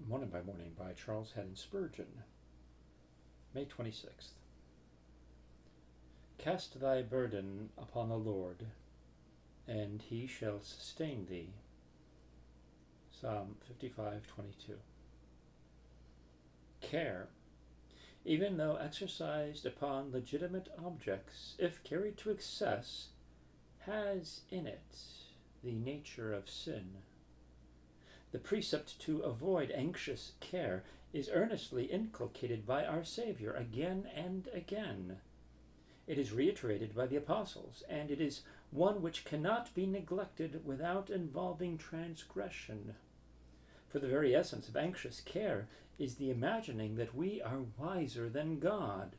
Morning by Morning by Charles Haddon Spurgeon, May 26th. Cast thy burden upon the Lord, and he shall sustain thee. Psalm 55:22. Care, even though exercised upon legitimate objects, if carried to excess, has in it the nature of sin. The precept to avoid anxious care is earnestly inculcated by our Savior again and again. It is reiterated by the apostles, and it is one which cannot be neglected without involving transgression. For the very essence of anxious care is the imagining that we are wiser than God,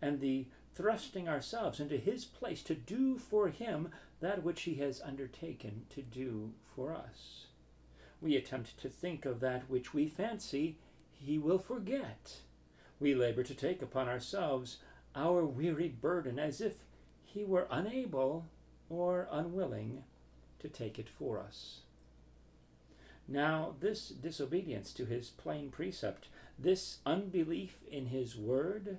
and the thrusting ourselves into his place to do for him that which he has undertaken to do for us. We attempt to think of that which we fancy he will forget. We labor to take upon ourselves our weary burden as if he were unable or unwilling to take it for us. Now, this disobedience to his plain precept, this unbelief in his word,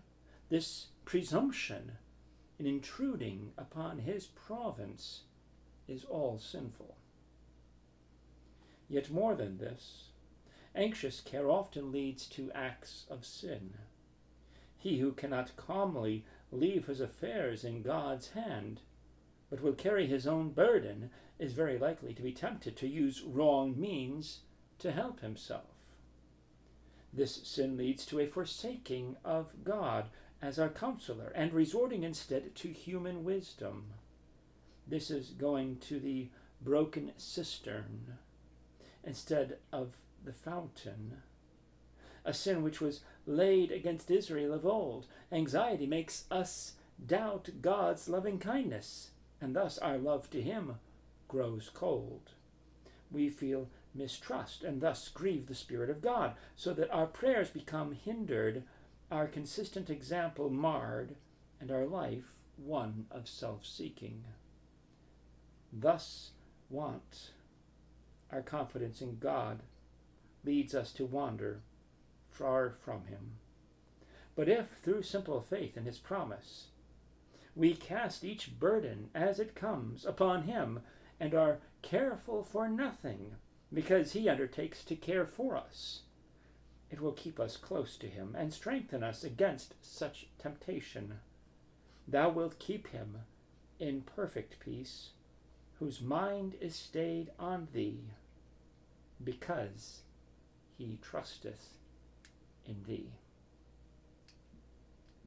this presumption in intruding upon his province is all sinful. Yet more than this, anxious care often leads to acts of sin. He who cannot calmly leave his affairs in God's hand, but will carry his own burden, is very likely to be tempted to use wrong means to help himself. This sin leads to a forsaking of God as our counselor and resorting instead to human wisdom. This is going to the broken cistern instead of the fountain, a sin which was laid against Israel of old. Anxiety makes us doubt God's loving kindness, and thus our love to him grows cold. We feel mistrust and thus grieve the Spirit of God, so that our prayers become hindered, our consistent example marred, and our life one of self-seeking. Thus want, our confidence in God, leads us to wander far from him. But if, through simple faith in his promise, we cast each burden as it comes upon him and are careful for nothing because he undertakes to care for us, it will keep us close to him and strengthen us against such temptation. Thou wilt keep him in perfect peace, whose mind is stayed on thee, because he trusteth in thee.